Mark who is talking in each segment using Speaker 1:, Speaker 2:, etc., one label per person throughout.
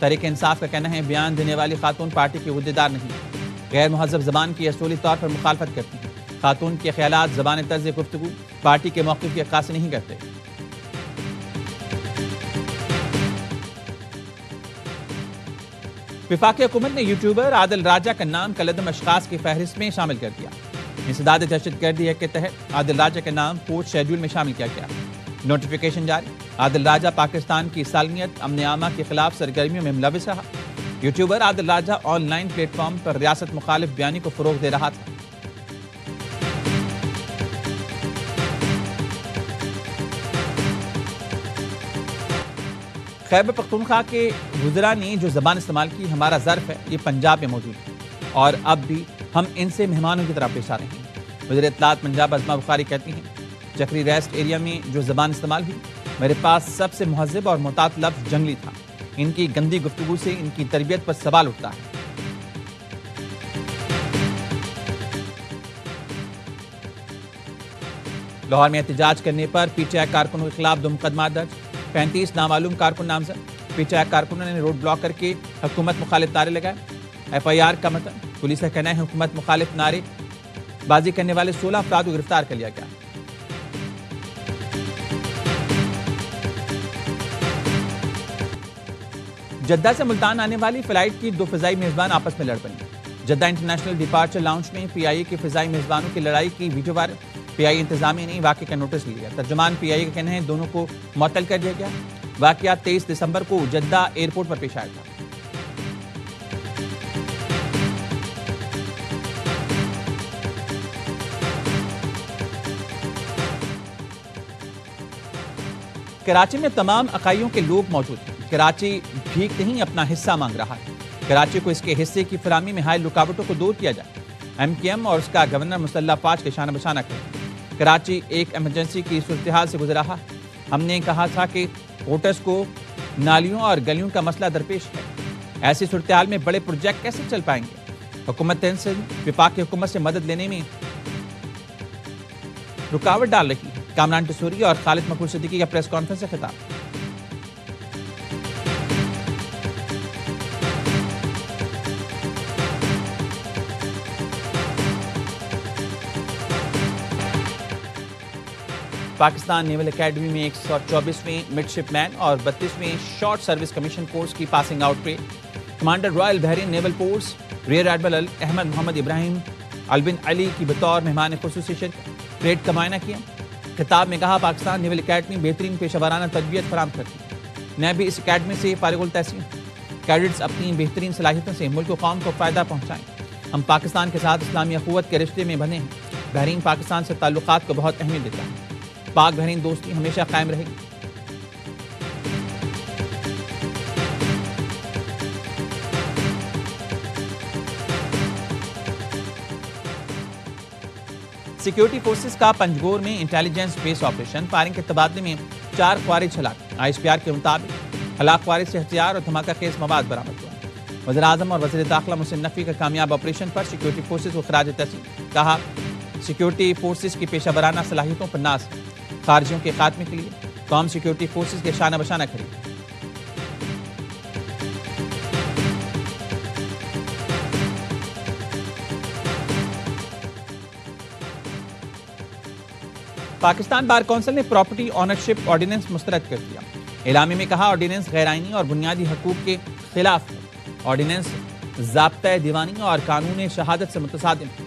Speaker 1: تحریک انصاف کا کہنا ہے بیان دینے والی خاتون پارٹی کی عہدیدار نہیں، غیر مہذب زبان کی اصولی طور پر مخالفت کرتی ہیں۔ خاتون کے خیالات، زبان، طرز گفتگو پارٹی کے موقف کی عکاسی نہیں کرتے۔ وفاقی حکومت نے یوٹیوبر عادل راجہ کا نام کالعدم اشخاص کی فہرست میں شامل کر دیا۔ انسداد دہشت گردی ایکٹ کے تحت عادل راجہ کا نام فورتھ شیڈول میں شامل کیا گیا۔ نوٹیفیکیشن جاری۔ عادل راجہ پاکستان کی سالمیت، امن عامہ کے خلاف سرگرمیوں میں ملوث رہا۔ YouTuber Adil Raja online platform پر ریاست مخالف بیانی کو فروغ دے رہا تھا۔ خیبر پختونخوا کے وزراء نے جو زبان استعمال کی، ہمارا ظرف ہے، یہ پنجاب میں موجود ہے اور اب بھی ہم ان سے مہمانوں کی طرح پیش آ رہے ہیں۔ وزیر اطلاعات پنجاب ازما بخاری کہتی ہیں چکری ریسٹ ایریا میں جو زبان استعمال ہوئی، میرے پاس سب سے مہذب اور محتاط لفظ جنگلی تھا۔ ان کی گندی گفتگو سے ان کی تربیت پر سوال اٹھتا ہے۔ لاہور میں احتجاج کرنے پر پی ٹی آئی کارکنوں کے خلاف 2 مقدمات درج، 35 نامعلوم کارکن نامزد۔ پی ٹی آئی کارکنوں نے روڈ بلاک کر کے حکومت مخالف نعرے لگائے۔ ایف آئی آر کا متن، پولیس کا کہنا ہے حکومت مخالف نعرے بازی کرنے والے 16 افراد کو گرفتار کر لیا گیا۔ جدہ سے ملتان آنے والی فلائٹ کی 2 فضائی میزبان آپس میں لڑ پڑیں۔ جدہ انٹرنیشنل ڈپارچر لاؤنج میں پی آئی اے کے فضائی میزبانوں کی لڑائی کی ویڈیو وائرل۔ پی آئی اے انتظامیہ نے واقعے کا نوٹس لیا۔ ترجمان پی آئی اے کا کہنا ہے دونوں کو معطل کر دیا گیا۔ واقعہ 23 دسمبر کو جدہ ایئرپورٹ پر پیش آیا تھا۔ کراچی میں تمام عقائدوں کے لوگ موجود ہیں۔ کراچی بھیک نہیں اپنا حصہ مانگ رہا ہے۔ کراچی کو اس کے حصے کی فراہمی میں حائل رکاوٹوں کو دور کیا جائے۔ ایم کیو ایم اور اس کا گورنر مسلح افواج کے شانہ بشانہ کریں۔ کراچی ایک ایمرجنسی کی صورتحال سے گزر رہا ہے۔ ہم نے کہا تھا کہ ووٹرز کو نالیوں اور گلیوں کا مسئلہ درپیش ہے۔ ایسی صورتحال میں بڑے پروجیکٹ کیسے چل پائیں گے؟ حکومت سندھ وفاقی حکومت سے مدد لینے میں رکاوٹ ڈال رہی ہے۔ کامران ٹسوری اور خالد مقبول صدیقی کا پریس کانفرنس سے خطاب۔ پاکستان نیول اکیڈمی میں 124ویں مڈ شپ مین اور 32ویں شارٹ سروس کمیشن کورس کی passing out parade. Commander royal Bahrain naval force rear admiral Ahmed Mohammed Ibrahim Al Bin Ali کی بطور مہمان خصوصی شرکت پریڈ کا معائنہ کیا۔ خطاب میں کہا پاکستان نیول اکیڈمی بہترین پیشہ ورانہ تربیت فراہم کرتی ہے۔ میں بھی اس اکیڈمی سے فارغ التحصیل ہوں۔ کیڈٹس اپنی بہترین صلاحیتوں سے ملک و قوم کو فائدہ پہنچائیں۔ ہم پاکستان کے ساتھ اسلامی اخوت کے رشتے میں بندھے ہیں۔ بحرین پاکستان سے تعلقات کو بہت اہمیت دیتا ہے۔ پاک بحرین دوستی ہمیشہ قائم رہے گی۔ سیکیورٹی فورسز کا پنجگور میں انٹیلیجنس بیس آپریشن فائرنگ کے تبادلے میں 4 خوارج ہلاک۔ آئی ایس پی آر کے مطابق ہلاک خوارج سے ہتھیار اور دھماکہ خیز مواد برآمد ہوا۔ وزیر اعظم اور وزیر داخلہ محسن نقوی کا کامیاب آپریشن پر سیکیورٹی فورسز کو خراج تحسین۔ کہا سیکیورٹی فورسز کی پیشہ ورانہ صلاحیتوں پر ناز ہے۔ خارجیوں کے خاتمے کے لیے قوم سیکیورٹی فورسز کے شانہ بشانہ کھڑی۔ پاکستان بار کونسل نے پراپرٹی آنرشپ آرڈیننس مسترد کر دیا۔ اعلامیے میں کہا آرڈیننس غیر آئینی اور بنیادی حقوق کے خلاف ہے۔ آرڈیننس ضابطۂ دیوانی اور قانون شہادت سے متصادم ہے۔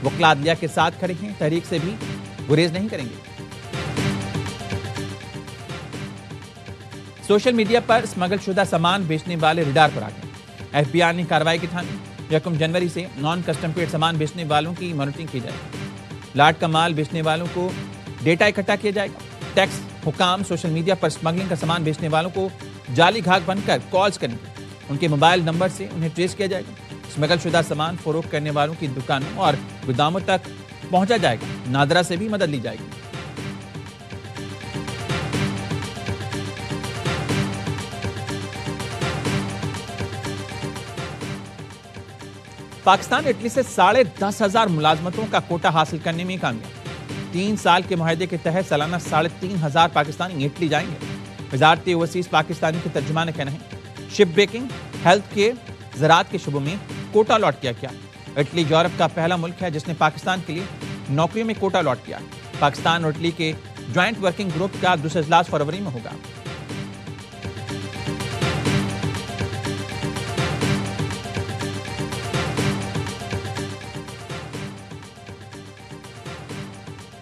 Speaker 1: وکلاء عدلیہ کے ساتھ کھڑے ہیں، تحریک سے بھی گریز نہیں کریں گے۔ سوشل میڈیا پر اسمگل شدہ سامان بیچنے والے ریڈار پر آ گئے۔ ایف بی آر نے کارروائی کی تھامی۔ 1 جنوری سے نان کسٹم پیڈ سامان بیچنے والوں کی مانیٹرنگ کی جائے گی۔ لاٹ کا مال بیچنے والوں کو ڈیٹا اکٹھا کیا جائے گا۔ ٹیکس حکام سوشل میڈیا پر اسمگلنگ کا سامان بیچنے والوں کو جعلی گھاک بن کر کالز کریں گے۔ ان کے موبائل نمبر سے انہیں ٹریس کیا جائے گا۔ اسمگل شدہ سامان فروخت کرنے والوں کی دکانوں اور گوداموں تک پہنچا جائے گا۔ نادرا سے بھی مدد لی جائے گی۔ پاکستان اٹلی سے 10,500 ملازمتوں کا کوٹا حاصل کرنے میں کامیاب۔ 3 سال کے معاہدے کے تحت سالانہ 3,500 پاکستانی اٹلی جائیں گے۔ وزارت اوورسیز پاکستانی کے ترجمان نے کہنا ہے شپ بریکنگ، ہیلتھ کیئر، زراعت کے شعبوں میں کوٹا الاٹ کیا گیا۔ اٹلی یورپ کا پہلا ملک ہے جس نے پاکستان کے لیے نوکریوں میں کوٹا الاٹ کیا۔ پاکستان اور اٹلی کے جوائنٹ ورکنگ گروپ کا دوسرا اجلاس فروری میں ہوگا۔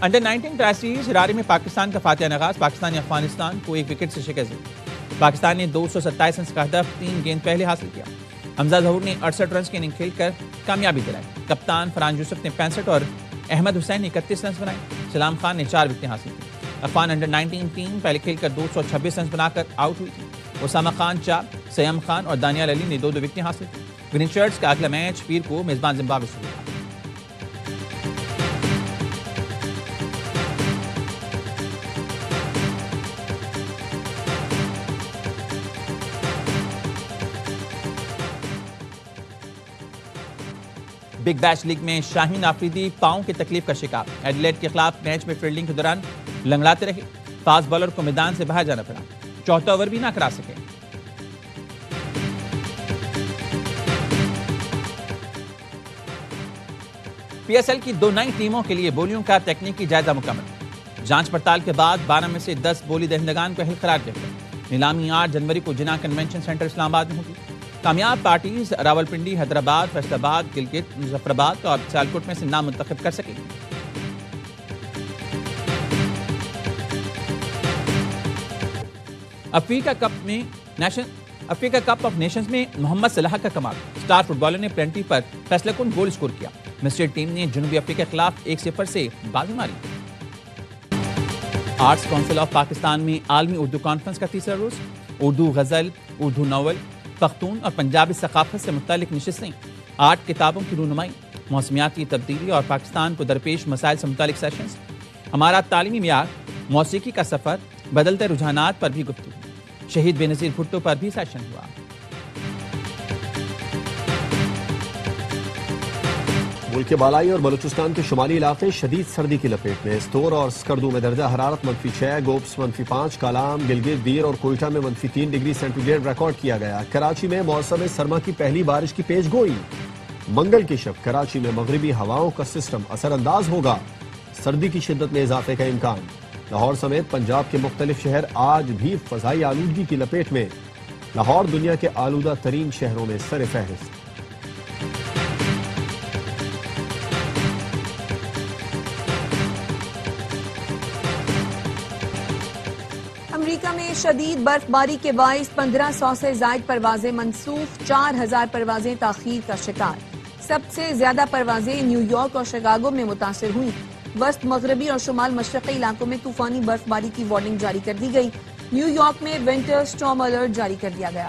Speaker 1: انڈر 19 ٹیسٹ سیریز ہرارے میں پاکستان کا فاتحانہ آغاز، پاکستان نے افغانستان کو 1 وکٹ سے شکست دی۔ پاکستان نے 227 رنز کا ہدف 3 گیند پہلے حاصل کیا۔ حمزہ ظہور نے 68 رنز کی اننگ کھیل کر کامیابی دلائی۔ کپتان فرحان یوسف نے 65 اور احمد حسین نے 31 رنز بنائے۔ سلام خان نے 4 وکٹیں حاصل کی۔ افغان انڈر 19 ٹیم پہلے کھیل کر 226 رنز بنا کر آؤٹ ہوئی تھی۔ اسامہ خان 4، سیام خان اور دانیال علی نے 2 وکٹیں حاصل کی۔ گرین شرٹس کا اگلا میچ پیر کو میزبان زمبابوے سے ہوگا۔ بگ بیش لیگ میں شاہین آفریدی پاؤں کی تکلیف کا شکار، ایڈیلیڈ کے خلاف میچ میں فیلڈنگ کے دوران لنگڑاتے رہے، فاسٹ بالر کو میدان سے باہر جانا پڑا، چوتھا اوور بھی نہ کرا سکے۔ پی ایس ایل کی 2 نئی ٹیموں کے لیے بولیوں کا تکنیکی جائزہ مکمل، جانچ پڑتال کے بعد 12 میں سے 10 بولی دہندگان کو اہل قرار دیا گیا۔ نیلامی 8 جنوری کو جناح کنونشن سینٹر اسلام آباد میں ہوگی۔ کامیاب پارٹیز راولپنڈی، حیدرآباد، فیصل آباد، گلگت، مظفر آباد اور سیالکوٹ میں سے نام منتخب کر سکیں گے۔ افریقہ کپ آف نیشنز میں محمد صلاح کا کمال، سٹار فٹ بالر نے پلنٹی پر فیصلہ کن گول سکور کیا۔ مصری ٹیم نے جنوبی افریقہ کے خلاف 1-0 سے بازی ماری۔ آرٹس کونسل آف پاکستان میں عالمی اردو کانفرنس کا تیسرا روز، اردو غزل، اردو ناول، پختون اور پنجابی ثقافت سے متعلق نشستیں، 8 کتابوں کی رونمائی، موسمیاتی تبدیلی اور پاکستان کو درپیش مسائل سے متعلق سیشنز، ہمارا تعلیمی معیار، موسیقی کا سفر، بدلتے رجحانات پر بھی گفتگو، شہید بے نظیر بھٹو پر بھی سیشن ہوا۔
Speaker 2: ملک کے بالائی اور بلوچستان کے شمالی علاقے شدید سردی کی لپیٹ میں، استور اور اسکردو میں درجہ حرارت -6، گوبس -5، کالام، گلگت، دیر اور کوئٹہ میں -3 ڈگری سینٹی گریڈ ریکارڈ کیا گیا۔ کراچی میں موسم سرما کی پہلی بارش کی پیش گوئی، منگل کی شب کراچی میں مغربی ہواؤں کا سسٹم اثر انداز ہوگا، سردی کی شدت میں اضافے کا امکان۔ لاہور سمیت پنجاب کے مختلف شہر آج بھی فضائی آلودگی کی لپیٹ میں، لاہور دنیا کے آلودہ ترین شہروں میں سر فہرست۔
Speaker 3: امریکہ میں شدید برف باری کے باعث 1500 سے زائد پروازیں منسوخ، 4000 پروازیں تاخیر کا شکار۔ سب سے زیادہ پروازیں نیو یارک اور شکاگو میں متاثر ہوئیں۔ وسط مغربی اور شمال مشرقی علاقوں میں طوفانی برف باری کی وارننگ جاری کر دی گئی۔ نیو یارک میں ونٹر سٹارم الرٹ جاری کر دیا گیا۔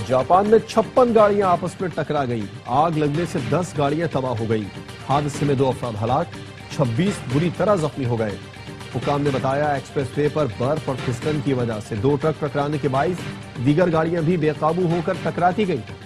Speaker 2: جاپان میں 56 گاڑیاں آپس میں ٹکرا گئی، آگ لگنے سے 10 گاڑیاں تباہ ہو گئی، حادثے میں 2 افراد ہلاک، 26 بری طرح زخمی ہو گئے۔ حکام نے بتایا ایکسپریس وے پر برف اور پھسلن کی وجہ سے 2 ٹرک ٹکرانے کے باعث دیگر گاڑیاں بھی بے قابو ہو کر ٹکراتی گئیں۔